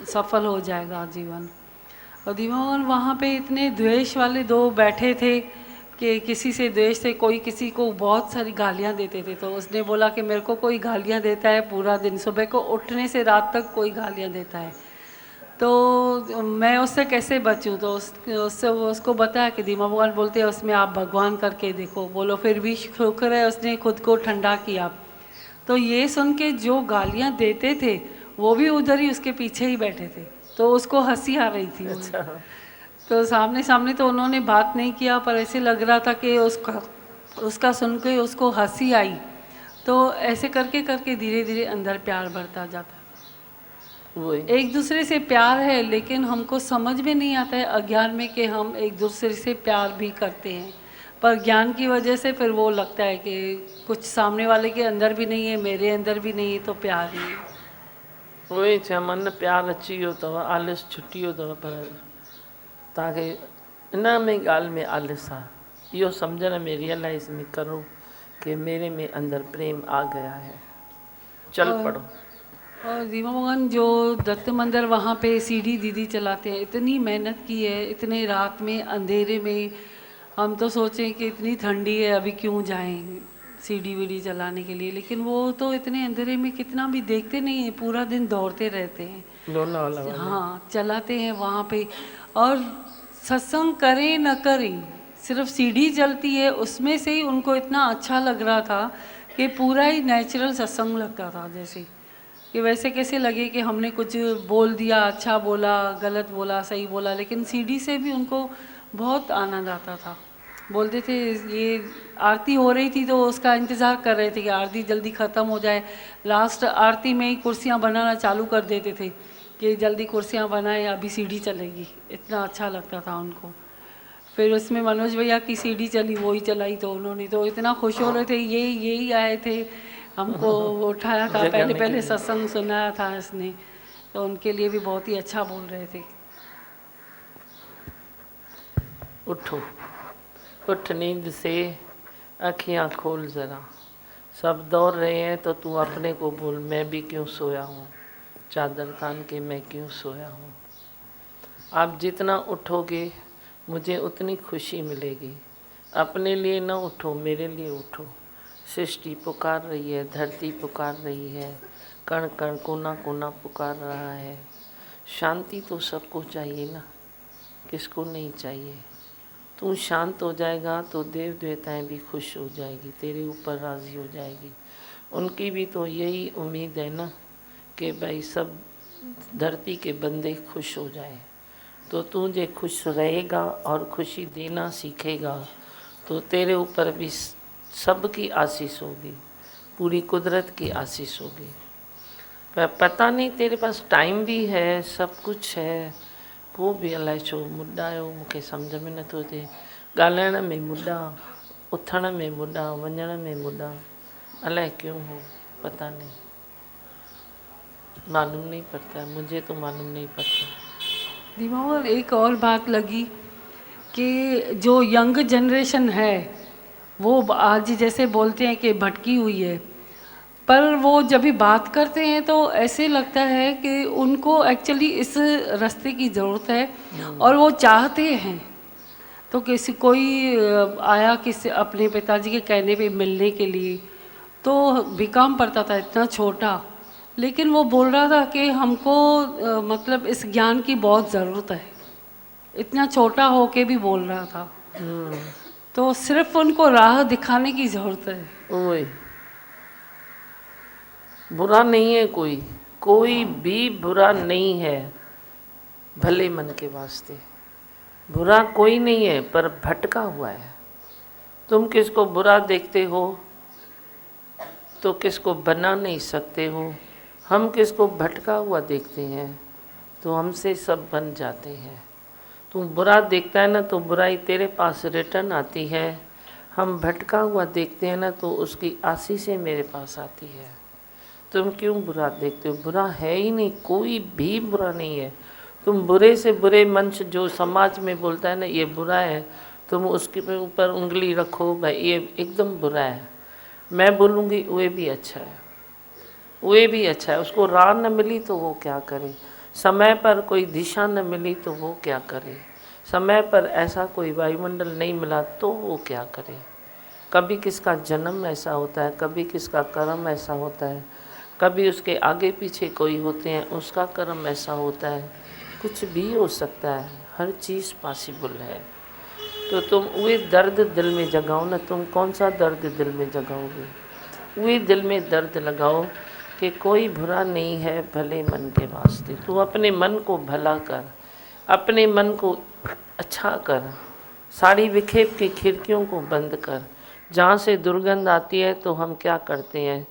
सफल हो जाएगा जीवन। और दीवान वहाँ पे इतने द्वेष वाले 2 बैठे थे, कि किसी से द्वेष से कोई किसी को बहुत सारी गालियाँ देते थे, तो उसने बोला कि मेरे को कोई गालियाँ देता है पूरा दिन, सुबह को उठने से रात तक कोई गालियाँ देता है, तो मैं उससे कैसे बचूं। तो उससे उसको बताया कि दीमा भगवान बोलते हैं उसमें आप भगवान करके देखो। बोलो फिर भी शुक्र है उसने खुद को ठंडा किया। तो ये सुन के जो गालियाँ देते थे वो भी उधर ही उसके पीछे ही बैठे थे, तो उसको हंसी आ रही थी। अच्छा। तो सामने सामने तो उन्होंने बात नहीं किया, पर ऐसे लग रहा था कि उसका सुन के उसको हंसी आई। तो ऐसे करके करके धीरे धीरे अंदर प्यार बढ़ता जाता। वही एक दूसरे से प्यार है, लेकिन हमको समझ में नहीं आता है अज्ञान में कि हम एक दूसरे से प्यार भी करते हैं, पर ज्ञान की वजह से फिर वो लगता है कि कुछ सामने वाले के अंदर भी नहीं है, मेरे अंदर भी नहीं है, तो प्यार ही है। उहे छा मन प्यार अची वियो अथव, आलस छुटी वियो अथव, पर तव्हांखे इन में ॻाल्हि में आलस आहे, इहो सम्झण में रियलाइज़ में करो कि मेरे में अंदर प्रेम आ गया है। चल पड़ो। और दीमा भगवान जो दत्त मंदिर वहाँ पे सीढ़ी दीदी चलाते हैं, इतनी मेहनत की है, इतने रात में अंधेरे में। हम तो सोचें कि इतनी ठंडी है अभी क्यों जाएं सीढ़ी वीढ़ी चलाने के लिए, लेकिन वो तो इतने अंधेरे में कितना भी देखते नहीं है, पूरा दिन दौड़ते रहते हैं। लोनावाला वाले। हाँ, चलाते हैं वहाँ पे। और सत्संग करें न करें, सिर्फ सीढ़ी चलती है, उसमें से ही उनको इतना अच्छा लग रहा था कि पूरा ही नेचुरल सत्संग लगता था, जैसे कि वैसे कैसे लगे कि हमने कुछ बोल दिया, अच्छा बोला, गलत बोला, सही बोला, लेकिन सीढ़ी से भी उनको बहुत आनंद आता था। बोलते थे ये आरती हो रही थी तो उसका इंतज़ार कर रहे थे कि आरती जल्दी ख़त्म हो जाए। लास्ट आरती में ही कुर्सियाँ बनाना चालू कर देते थे कि जल्दी कुर्सियाँ बनाएं, अभी सीढ़ी चलेगी। इतना अच्छा लगता था उनको। फिर उसमें मनोज भैया की सीढ़ी चली, वो ही चलाई, तो उन्होंने तो इतना खुश हो रहे थे, यही आए थे, हमको उठाया था, पहले पहले सत्संग सुनाया था इसने, तो उनके लिए भी बहुत ही अच्छा बोल रहे थे। उठो, उठ नींद से, अखियाँ खोल ज़रा। सब दौड़ रहे हैं तो तू अपने को बोल, मैं भी क्यों सोया हूँ, चादर तान के मैं क्यों सोया हूँ। आप जितना उठोगे मुझे उतनी खुशी मिलेगी। अपने लिए न उठो, मेरे लिए उठो। सृष्टि पुकार रही है, धरती पुकार रही है, कण कण कोना कोना पुकार रहा है। शांति तो सबको चाहिए ना, किसको नहीं चाहिए। तू शांत हो जाएगा तो देव देवताएं भी खुश हो जाएगी, तेरे ऊपर राज़ी हो जाएगी। उनकी भी तो यही उम्मीद है ना कि भाई सब धरती के बंदे खुश हो जाए। तो तू जे खुश रहेगा और खुशी देना सीखेगा तो तेरे ऊपर भी सबकी आशीष होगी, पूरी कुदरत की आशीष होगी। पर पता नहीं तेरे पास टाइम भी है, सब कुछ है, वो भी अलाए छो मुद्दा आयो, मूंखे सम्झ में नथो अचे। ॻाल्हाइण में मुद्दा, उथण में मुद्दा, वञण में मुद्दा, अलाए क्यों हो, पता नहीं, मालूम नहीं पड़ता है, मुझे तो मालूम नहीं पड़ता। दिमाग एक और बात लगी कि जो यंग जनरेशन है वो आज जैसे बोलते हैं कि भटकी हुई है, पर वो जब भी बात करते हैं तो ऐसे लगता है कि उनको एक्चुअली इस रास्ते की ज़रूरत है और वो चाहते हैं। तो कोई आया किसी अपने पिताजी के कहने पे मिलने के लिए, तो बीकॉम पढ़ता था, इतना छोटा, लेकिन वो बोल रहा था कि हमको मतलब इस ज्ञान की बहुत ज़रूरत है, इतना छोटा होके भी बोल रहा था। तो सिर्फ उनको राह दिखाने की ज़रूरत है। ओए बुरा नहीं है, कोई भी बुरा नहीं है, भले मन के वास्ते बुरा कोई नहीं है, पर भटका हुआ है। तुम किसको बुरा देखते हो तो किसको बना नहीं सकते हो। हम किसको भटका हुआ देखते हैं तो हमसे सब बन जाते हैं। तुम बुरा देखता है ना तो बुराई तेरे पास रिटर्न आती है। हम भटका हुआ देखते हैं ना तो उसकी आशीषें मेरे पास आती है। तुम क्यों बुरा देखते हो? बुरा है ही नहीं, कोई भी बुरा नहीं है। तुम बुरे से बुरे मंच जो समाज में बोलता है ना ये बुरा है, तुम उसके ऊपर उंगली रखो भाई ये एकदम बुरा है। मैं बोलूँगी वो भी अच्छा है, वो भी अच्छा है। उसको राह न मिली तो वो क्या करे, समय पर कोई दिशा न मिली तो वो क्या करे, समय पर ऐसा कोई वायुमंडल नहीं मिला तो वो क्या करे। कभी किसका जन्म ऐसा होता है, कभी किसका कर्म ऐसा होता है, कभी उसके आगे पीछे कोई होते हैं उसका कर्म ऐसा होता है, कुछ भी हो सकता है, हर चीज़ पॉसिबल है। तो तुम वही दर्द दिल में जगाओ ना। तुम कौन सा दर्द दिल में जगाओगे? वही दिल में दर्द लगाओ कि कोई बुरा नहीं है भले मन के वास्ते। तू अपने मन को भला कर, अपने मन को अच्छा कर, सारी विखेप की खिड़कियों को बंद कर। जहाँ से दुर्गंध आती है तो हम क्या करते हैं,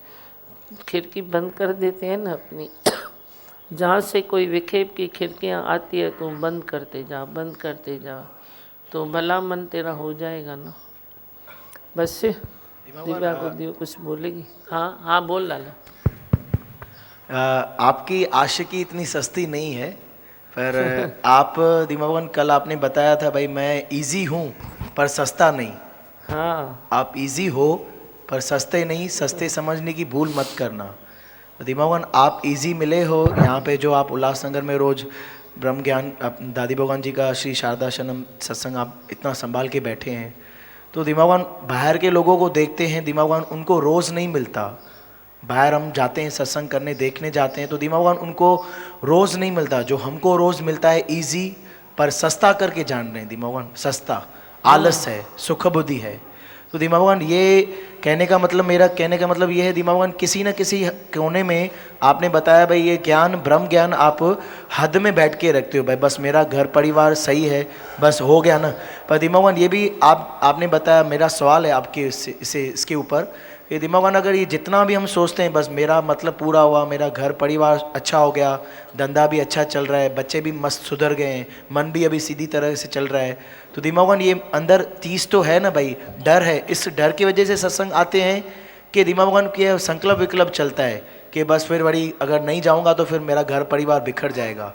खिड़की बंद कर देते हैं ना अपनी। जहाँ से कोई विखेप की खिड़कियाँ आती है तो बंद करते जा, बंद करते जा, तो भला मन तेरा हो जाएगा ना। बस से दिव्या को दियो कुछ बोलेगी। हाँ हाँ बोल लाला। आपकी आशिकी इतनी सस्ती नहीं है, पर आप दिमागन कल आपने बताया था भाई मैं इजी हूँ पर सस्ता नहीं। हाँ आप इजी हो पर सस्ते नहीं, सस्ते समझने की भूल मत करना। दिमागन आप इजी मिले हो यहाँ पे, जो आप उल्लासनगर में रोज ब्रह्म ज्ञान दादी भगवान जी का श्री शारदाशनम सत्संग आप इतना संभाल के बैठे हैं, तो दिमागन बाहर के लोगों को देखते हैं, दिमागन उनको रोज़ नहीं मिलता। बाहर हम जाते हैं सत्संग करने, देखने जाते हैं, तो दिमागन उनको रोज़ नहीं मिलता। जो हमको रोज़ मिलता है इजी पर सस्ता करके जान रहे हैं दिमागन, सस्ता आलस है, सुख बुद्धि है। तो दिमागन ये कहने का मतलब, मेरा कहने का मतलब ये है दिमागन, किसी न किसी कोने में आपने बताया भाई ये ज्ञान ब्रह्म ज्ञान आप हद में बैठ के रखते हो भाई, बस मेरा घर परिवार सही है बस हो गया ना। पर दिमागन ये भी आपने बताया, मेरा सवाल है आपके इसके ऊपर कि दिमागन अगर ये जितना भी हम सोचते हैं बस मेरा मतलब पूरा हुआ, मेरा घर परिवार अच्छा हो गया, धंधा भी अच्छा चल रहा है, बच्चे भी मस्त सुधर गए हैं, मन भी अभी सीधी तरह से चल रहा है, तो दिमागन ये अंदर चीज़ तो है ना भाई, डर है। इस डर की वजह से सत्संग आते हैं कि दिमागन के संकल्प विकल्प चलता है कि बस फिर बड़ी अगर नहीं जाऊंगा तो फिर मेरा घर परिवार बिखर जाएगा।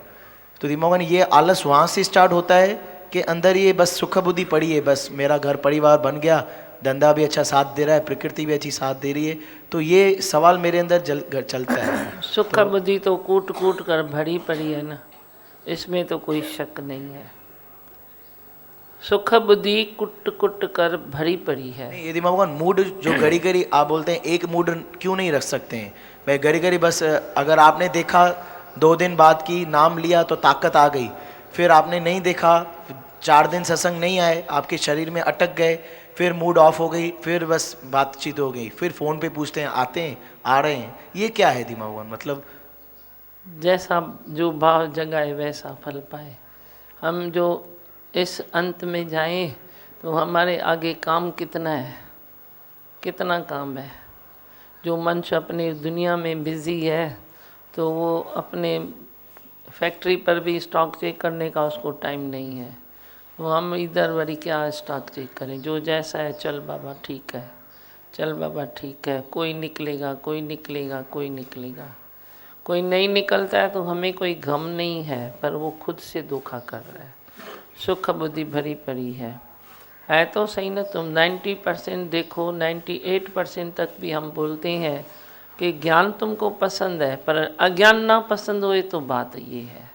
तो दिमागन ये आलस वहाँ से स्टार्ट होता है कि अंदर ये बस सुख बुद्धि पड़ी है, बस मेरा घर परिवार बन गया, धंधा भी अच्छा साथ दे रहा है, प्रकृति भी अच्छी साथ दे रही है, तो ये सवाल मेरे अंदर चलता है। सुख बुद्धि तो कूट कूट कर भरी पड़ी है ना, इसमें तो कोई शक नहीं है। सुख बुद्धि कुट कुट कर भरी पड़ी है। ये दिमागन मूड जो घड़ी घड़ी आप बोलते हैं, एक मूड क्यों नहीं रख सकते हैं भाई? घड़ी घड़ी बस अगर आपने देखा 2 दिन बाद की नाम लिया तो ताकत आ गई, फिर आपने नहीं देखा 4 दिन सत्संग नहीं आए, आपके शरीर में अटक गए, फिर मूड ऑफ हो गई, फिर बस बातचीत हो गई, फिर फ़ोन पे पूछते हैं आते हैं आ रहे हैं, ये क्या है दिमागन? मतलब जैसा जो भाव जगाए वैसा फल पाए। हम जो इस अंत में जाएं तो हमारे आगे काम कितना है, कितना काम है। जो मनुष्य अपनी दुनिया में बिज़ी है तो वो अपने फैक्ट्री पर भी स्टॉक चेक करने का उसको टाइम नहीं है। तो हम इधर बड़ी क्या स्टॉक चेक करें, जो जैसा है चल बाबा ठीक है, चल बाबा ठीक है, कोई निकलेगा कोई निकलेगा कोई निकलेगा। कोई नहीं निकलता है तो हमें कोई गम नहीं है, पर वो खुद से धोखा कर रहा है। सुख बुद्धि भरी पड़ी है तो सही ना। तुम 90% देखो, 98% तक भी हम बोलते हैं कि ज्ञान तुमको पसंद है, पर अज्ञान ना पसंद होए तो बात ये है।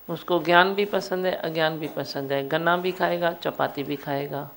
उसको ज्ञान भी पसंद है, अज्ञान भी पसंद है, गन्ना भी खाएगा चपाती भी खाएगा,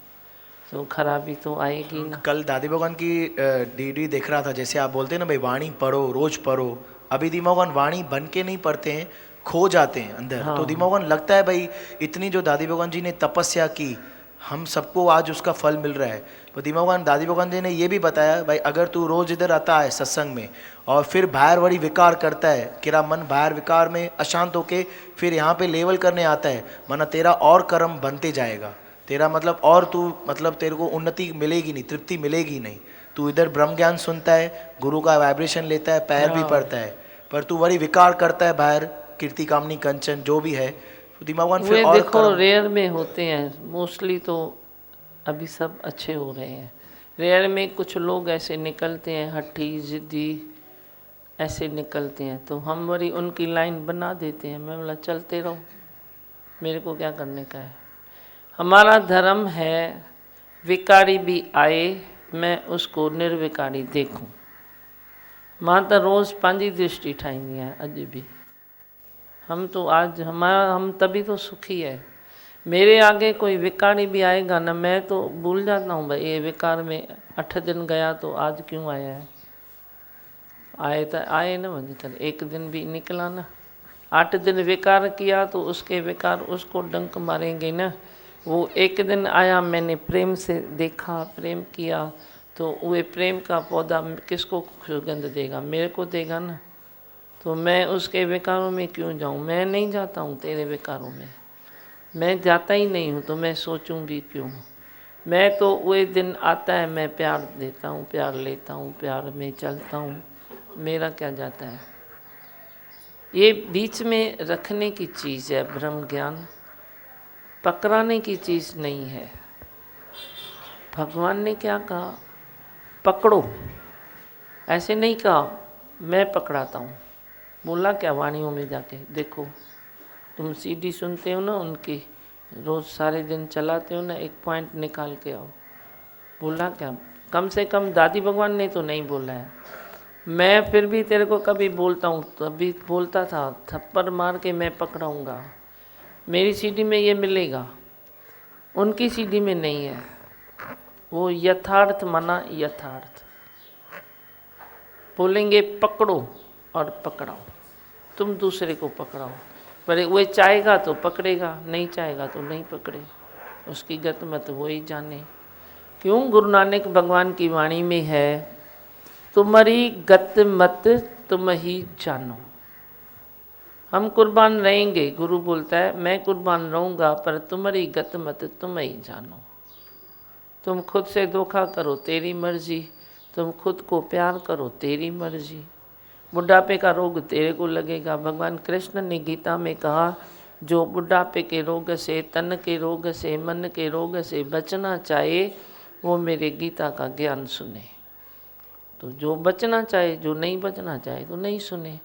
तो खराबी तो आएगी ना। कल दादी भगवान की डीडी देख रहा था, जैसे आप बोलते हैं ना भाई वाणी पढ़ो रोज पढ़ो, अभी दिमागन वाणी बन के नहीं पढ़ते हैं, खो जाते हैं अंदर। हाँ। तो दिमागन लगता है भाई इतनी जो दादी भगवान जी ने तपस्या की, हम सबको आज उसका फल मिल रहा है। तो दिमागन दादी भगवान जी ने ये भी बताया भाई अगर तू रोज इधर आता है सत्संग में और फिर बाहर वही विकार करता है, तेरा मन बाहर विकार में अशांत होके फिर यहाँ पे लेवल करने आता है, माना तेरा और कर्म बनते जाएगा, तेरा मतलब और तू मतलब तेरे को उन्नति मिलेगी नहीं, तृप्ति मिलेगी नहीं। तू इधर ब्रह्म ज्ञान सुनता है, गुरु का वाइब्रेशन लेता है, पैर भी पड़ता है, पर तू वही विकार करता है बाहर, कीर्ति कामनी कंचन जो भी है, तो दिमाग फिर और देखो रेयर में होते हैं, मोस्टली तो अभी सब अच्छे हो रहे हैं। रेयर में कुछ लोग ऐसे निकलते हैं, हट्टी जिद्दी ऐसे निकलते हैं, तो हम वही उनकी लाइन बना देते हैं। मैं बोला चलते रहो, मेरे को क्या करने का है। हमारा धर्म है विकारी भी आए मैं उसको निर्विकारी देखूं। मां तो रोज़ पंहिंजी दृष्टि ठाहींदी है। अॼु भी हम तो आज हम तभी तो सुखी है। मेरे आगे कोई विकारी भी आएगा ना, मैं तो भूल जाता हूँ भाई ये विकार में 8 दिन गया तो आज क्यों आया है। आए तो आए ना वहीं, एक दिन भी निकला ना। 8 दिन विकार किया तो उसके विकार उसको डंक मारेंगे ना। वो एक दिन आया, मैंने प्रेम से देखा, प्रेम किया, तो वो प्रेम का पौधा किसको सुगंध देगा? मेरे को देगा ना। तो मैं उसके विकारों में क्यों जाऊं? मैं नहीं जाता हूं तेरे विकारों में, मैं जाता ही नहीं हूं, तो मैं सोचूं भी क्यों? मैं तो वो दिन आता है, मैं प्यार देता हूं, प्यार लेता हूं, प्यार में चलता हूं, मेरा क्या जाता है? ये बीच में रखने की चीज़ है ब्रह्म ज्ञान, पकड़ाने की चीज़ नहीं है। भगवान ने क्या कहा? पकड़ो। ऐसे नहीं कहा मैं पकड़ाता हूँ। बोला क्या वाणियों में जाके देखो, तुम सीडी सुनते हो ना उनकी, रोज़ सारे दिन चलाते हो ना, एक पॉइंट निकाल के आओ। बोला क्या? कम से कम दादी भगवान ने तो नहीं बोला है। मैं फिर भी तेरे को कभी बोलता हूँ, तभी बोलता था थप्पड़ मार के मैं पकड़ाऊँगा। मेरी सीडी में ये मिलेगा, उनकी सीडी में नहीं है। वो यथार्थ माना यथार्थ। बोलेंगे पकड़ो और पकड़ाओ, तुम दूसरे को पकड़ाओ। पर वो चाहेगा तो पकड़ेगा, नहीं चाहेगा तो नहीं पकड़े, उसकी गत मत वो ही जाने। क्यों? गुरु नानक भगवान की वाणी में है, तुम्हारी गत मत तुम ही जानो। हम कुर्बान रहेंगे, गुरु बोलता है मैं कुर्बान रहूँगा, पर तुम्हारी गत मत तुम ही जानो। तुम खुद से धोखा करो तेरी मर्जी, तुम खुद को प्यार करो तेरी मर्जी। बुढ़ापे का रोग तेरे को लगेगा। भगवान कृष्ण ने गीता में कहा, जो बुढ़ापे के रोग से, तन के रोग से, मन के रोग से बचना चाहे वो मेरे गीता का ज्ञान सुने। तो जो बचना चाहे, जो नहीं बचना चाहे तो नहीं सुने।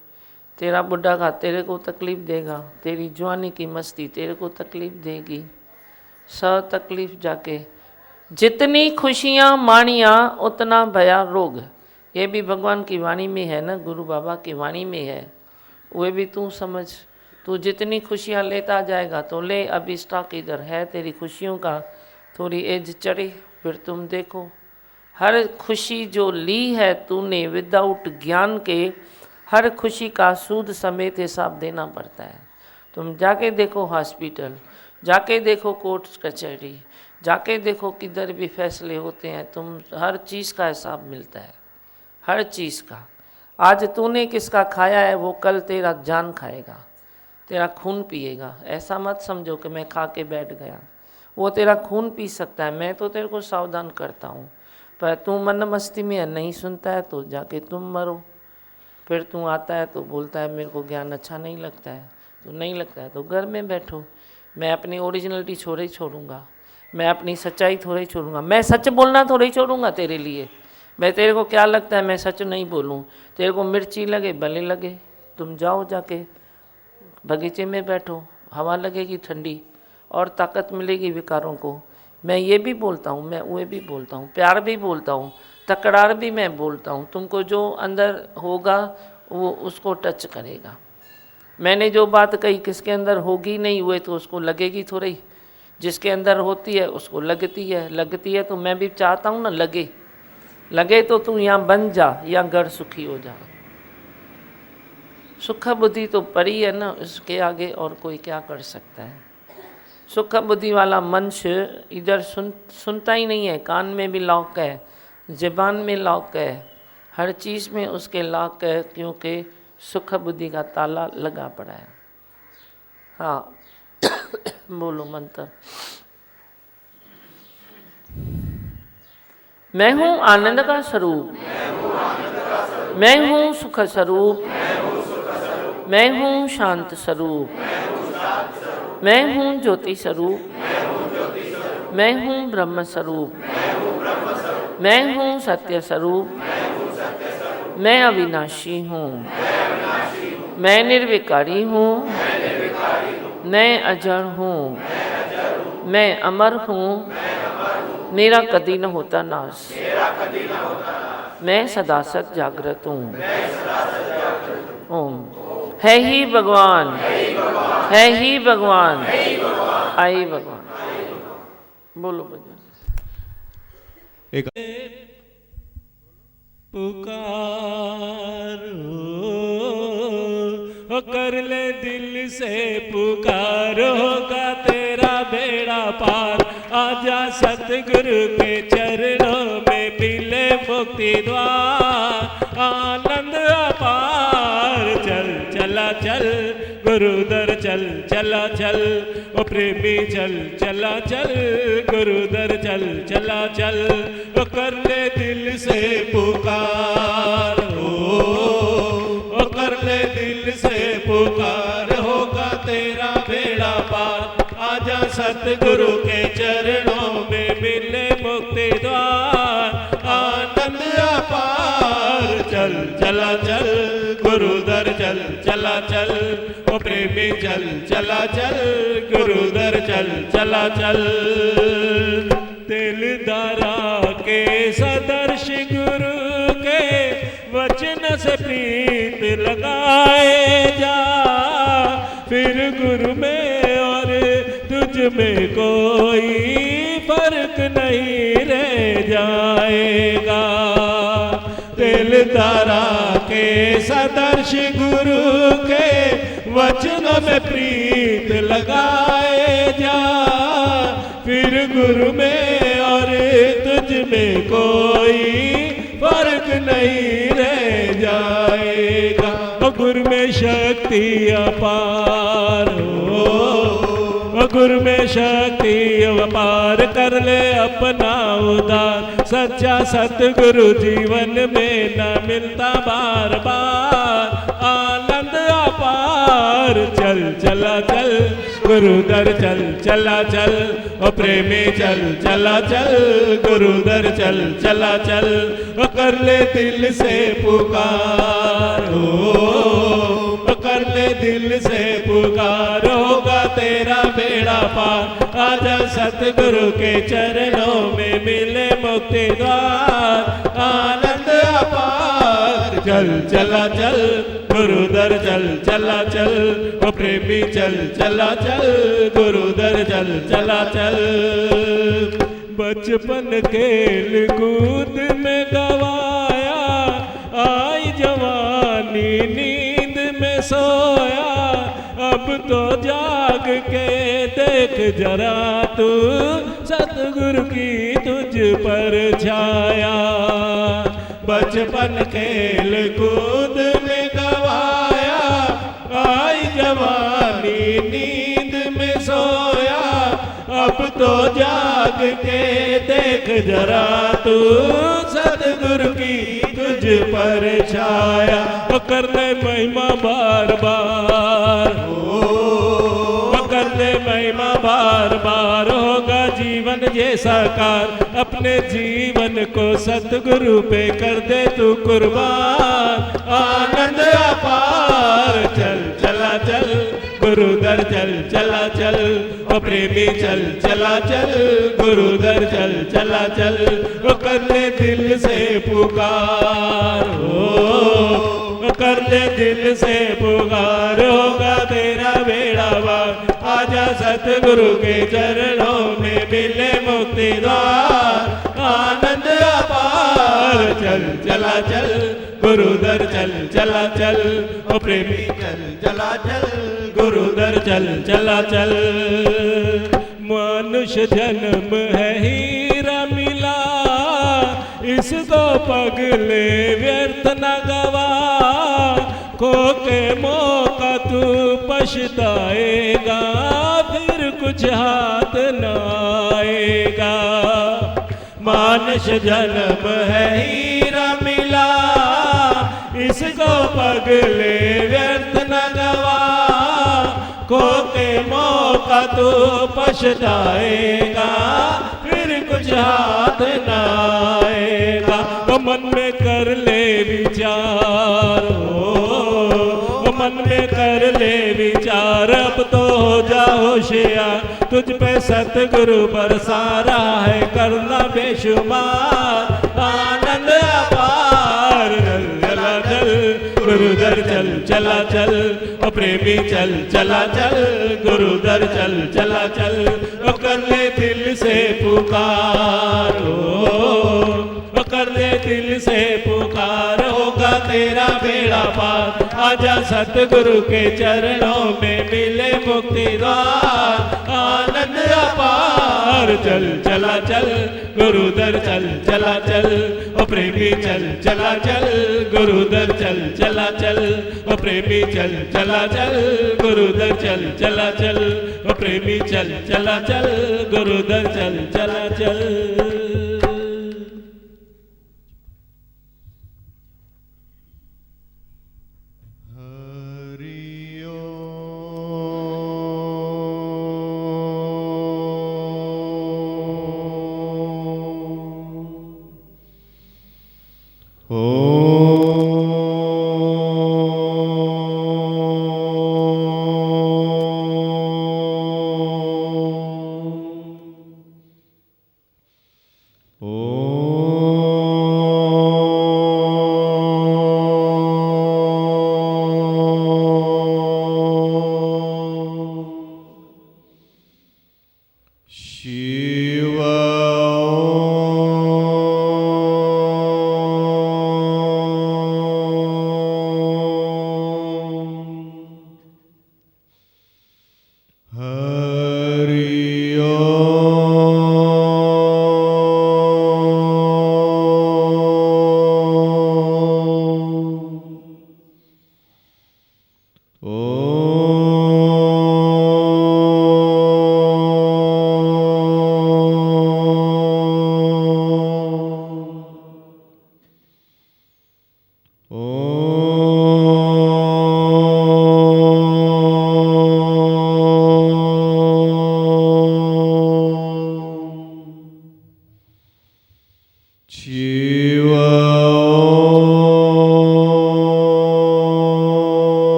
तेरा बुढ़ा का तेरे को तकलीफ़ देगा, तेरी जवानी की मस्ती तेरे को तकलीफ़ देगी। सब तकलीफ़ जाके जितनी खुशियाँ मानिया उतना भया रोग। ये भी भगवान की वाणी में है ना, गुरु बाबा की वाणी में है। वे भी तू समझ, तू जितनी खुशियाँ लेता जाएगा तो ले। अभी स्टॉक इधर है तेरी खुशियों का, थोड़ी एज चढ़े फिर तुम देखो। हर खुशी जो ली है तूने विदाउट ज्ञान के, हर खुशी का सूद समेत हिसाब देना पड़ता है। तुम जाके देखो हॉस्पिटल, जाके देखो कोर्ट कचहरी, जाके देखो किधर भी फैसले होते हैं, तुम हर चीज़ का हिसाब मिलता है, हर चीज़ का। आज तूने किसका खाया है वो कल तेरा जान खाएगा, तेरा खून पिएगा। ऐसा मत समझो कि मैं खा के बैठ गया, वो तेरा खून पी सकता है। मैं तो तेरे को सावधान करता हूँ, पर तू मन मस्ती में नहीं सुनता है तो जाके तुम मरो। फिर तू आता है तो बोलता है मेरे को ज्ञान अच्छा नहीं लगता है। तो नहीं लगता है तो घर में बैठो। मैं अपनी ओरिजिनलिटी छोड़े छोड़ूंगा, मैं अपनी सच्चाई थोड़ी छोड़ूंगा, मैं सच बोलना थोड़ी छोड़ूंगा तेरे लिए। मैं तेरे को क्या लगता है मैं सच नहीं बोलूं? तेरे को मिर्ची लगे भले लगे, तुम जाओ जाके बगीचे में बैठो, हवा लगेगी ठंडी और ताकत मिलेगी विकारों को। मैं ये भी बोलता हूँ, मैं वो भी बोलता हूँ, प्यार भी बोलता हूँ, तकरार भी मैं बोलता हूँ। तुमको जो अंदर होगा वो उसको टच करेगा। मैंने जो बात कही किसके अंदर होगी नहीं हुए तो उसको लगेगी थोड़ी, जिसके अंदर होती है उसको लगती है। लगती है तो मैं भी चाहता हूँ ना लगे, लगे तो तू यहाँ बन जा या घर सुखी हो जा। सुख बुद्धि तो परी है ना, इसके आगे और कोई क्या कर सकता है। सुख बुद्धि वाला मनुष्य इधर सुनता ही नहीं है, कान में भी लॉक है, ज़बान में लॉक है, हर चीज़ में उसके लॉक है, क्योंकि सुख बुद्धि का ताला लगा पड़ा है। हाँ बोलो मंत्र। मैं हूँ आनंद का स्वरूप, मैं हूँ सुख स्वरूप, मैं हूँ शांत स्वरूप, मैं हूँ ज्योति स्वरूप, मैं हूँ ब्रह्म स्वरूप, मैं हूँ सत्य स्वरूप, मैं अविनाशी हूँ, मैं निर्विकारी हूँ, मैं अजर हूँ, मैं अमर हूँ, मेरा कभी न होता नाश, मैं सदा सत जागृत हूँ। ओम। है ही भगवान, है ही भगवान, आई भगवान। बोलो भजन। एक पुकारो कर ले दिल से, पुकारो होगा तेरा बेड़ा पार। आजा सतगुरु के चरणों में मिले मुक्ति द्वार, आनंद अपार। चल चला चल गुरु दर चल चला चल, ओ प्रेमी चल चला चल गुरु दर चल चला चल। ओ कर ले दिल से पुकार, ओ कर ले दिल से पुकार, होगा तेरा बेड़ा पार। आजा सतगुरु के चरणों में मिले मुक्ति द्वार, आनंद अपार। चल चला चल गुरु दर चल चला चल, ओ प्रेमी चल चला चल गुरु दर चल चला चल। दिलदारा के सदर्श गुरु के वचन से प्रीत लगाए जा, फिर गुरु में और तुझ में कोई फर्क नहीं रह जाएगा। दिलदारा के सदर्श गुरु के वचनों में प्रीत लगाए जा, फिर गुरु में और तुझ में कोई फर्क नहीं रह जाएगा। गुरु में शक्ति अपार हो, गुरु में शक्ति अपार। कर ले अपना उद्धार, सच्चा सतगुरु जीवन में न मिलता बार बार, आनंद अपार। चल चला चल गुरु दर चल चला चल, ओ प्रेमी चल चला चल गुरु दर चल चला चल। ओ कर ले दिल से पुकार, ओ कर ले दिल से पुकार, होगा तेरा बेड़ा पार। आजा सतगुरु के चरणों में मिले मुक्ति द्वार, आनंद अपार। चल चला चल गुरु दर चल चला चल, ओ प्रेमी चल चला चल गुरु दर चल चला चल। बचपन खेल कूद में गवाया, आई जवानी नींद में सोया। अब तो जाग के देख जरा तू, सतगुरु की तुझ पर छाया। बचपन खेल कूद में गवाया, आई जवानी नींद में सोया। अब तो जाग के देख जरा तू, सतगुरु की तुझ पर छाया। वो कर ले महिमा बार बार, कर ले महिमा बार बार, होगा जीवन ये साकार। अपने जीवन को सतगुरु पे कर दे तू कुर्बान, आनंद अपार। चल चला चल गुरु दर चल चला चल, ओ प्रेमी चल चला चल गुरु दर चल चला चल। वो कर ले दिल से पुकार, ओ कर ले दिल से पुकार, होगा तेरा बेड़ा पार। आजा सतगुरु के चरणों में मिले मुक्ति द्वार, आनंद अपार। चल चला चल गुरु दर चल चला चल, ओ प्रेमी चल चला चल गुरु दर चल चला चल। मनुष्य जन्म है हीरा मिला, इसको पगले व्यर्थ न गवा। खो के मौका तू पछताएगा, फिर कुछ हाथ न आएगा। मानुष जन्म है हीरा मिला, इसको पगले व्यर्थ न गवा। खो के मौका तू पछताएगा, फिर कुछ हाथ न आएगा। तो मन में कर ले विचार, मन में कर ले विचार, अब तो हो जा होशियार। तुझ पे सतगुरु बरसा रहा है करना बेशुमार, आनंद अपार। चल चला चल गुरुदर चल चला चल, ओ प्रेमी चल चला चल, गुरुदर चल चला चल, ओ कर ले दिल से पुकार, ओ कर ले दिल से पुकार, होगा तेरा बेड़ा पार, आजा सतगुरु के चरणों में मिले मुक्ति द्वार, आनंद अपार। चल चला चल, गुरुदर चल चला चल, ओ प्रेमी चल चला चल, गुरुदर चल चला चल, ओ प्रेमी चल चला चल, गुरुदर चल चला चल, ओ प्रेमी चल चला चल, गुरुदर चल चला चल।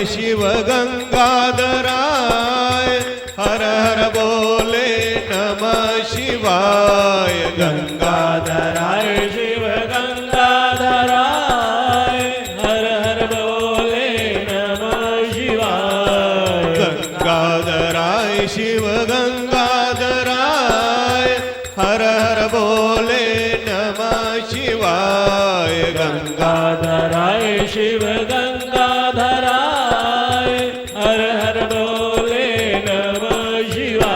शिव गंगाधराय हर हर बोले नमः शिवाय। शिवाय गंगाधराय शिव गंगाधराय हर हर बोले नमः शिवाय गंगाधराय शिव गंगाधराय हर हर बोले नमः शिवाय गंगाधराय शिव गंगाधराय हर हर बोले नमः शिवाय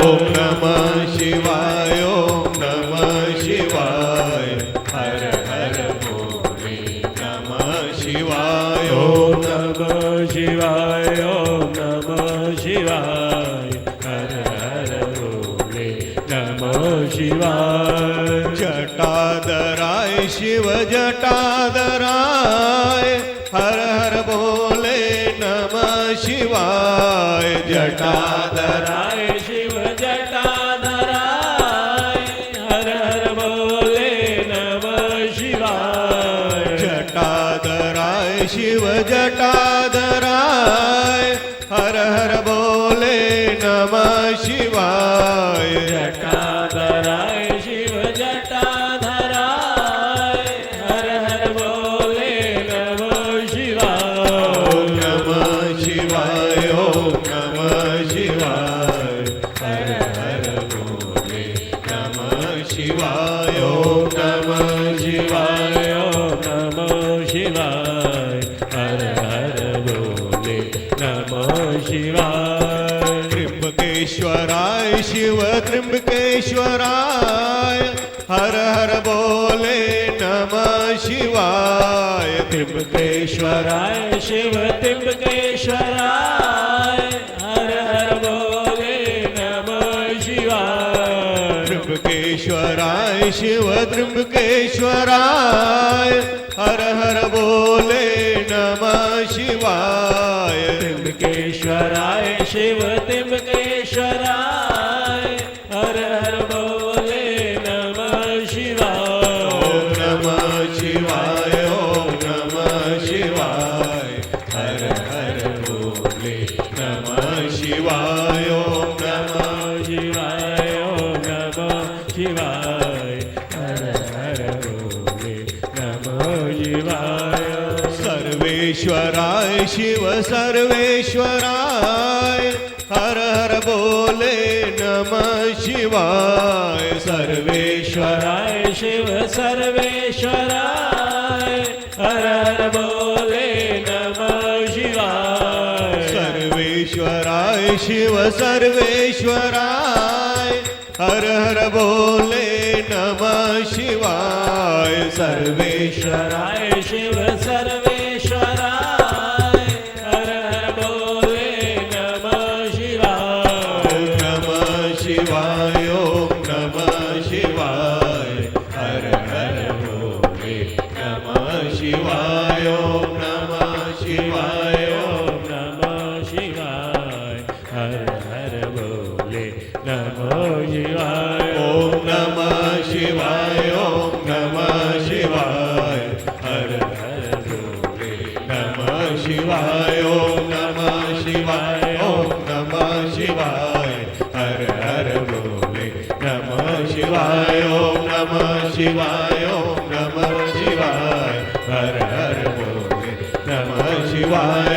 ओम नमः शिवाय ओम नमः शिवाय हर हर बोले नमः शिवाय ओम नमः शिवाय ओम नमः शिवाय हर हर बोले नमः शिवाय जटाधराय शिव जटाधराय हर हर बोले नमः शिवाय जटाधराय शिव जटाधराय हर हर बोले नमः शिवाय जटाधराय शिव जटाधराय हर हर बोले नमः शिवाय जटाधराय शिव जटाधराय हर हर बोले नमः शिवाय ओम नमः शिवाय ओम नमः शिवाय हर हर बोले नमः शिवाय ओम नमः शिवाय ओम नमः शिवाय हर हर बोले नमः शिवाय त्र्यंबकेश्वराय शिव त्र्यंबकेश्वराय हर हर बोले नमः शिवाय त्र्यंबकेश्वराय शिव त्र्यंबकेश्वराय हर हर बोले नमः शिवाय त्र्यंबकेश्वराय शिव त्र्यंबकेश्वराय हर हर बोले नमः शिवाय त्र्यंबकेश्वराय शिव त्र्यंबकेश्वराय हर हर बोले नमः शिवाय ओम नमः शिवाय ओम नमः शिवाय हर हर बोले नमः शिवाय ओम नमः शिवाय ओम नमः शिवाय हर हर बोले नमः शिवाय सर्वेश्वराय शिव सर्वेश्वराय हर हर बोले नमः शिवाय सर्वेश्वराय शिव सर्वेश्वराय हर हर बोले नमः शिवाय सर्वेश्वराय शिव सर्वेश्वराय हर हर बोले नमः शिवाय सर्वेश्वराय शिव सर्वेश्वराय हर हर बोले नमः शिवाय ओम नमः शिवाय ओम नमः शिवाय हर हर बोले नमः शिवाय ओम नमः शिवाय ओम नमः शिवाय हर हर बोले नमः शिवाय ओम नमः शिवाय ओम नमः शिवाय हर हर बोले नमः शिवाय ओम नमः शिवाय ओम नमः शिवाय हर हर बोले नमः शिवाय ओम नमः शिवाय ओम नमः शिवाय हर हर बोले नमः शिवाय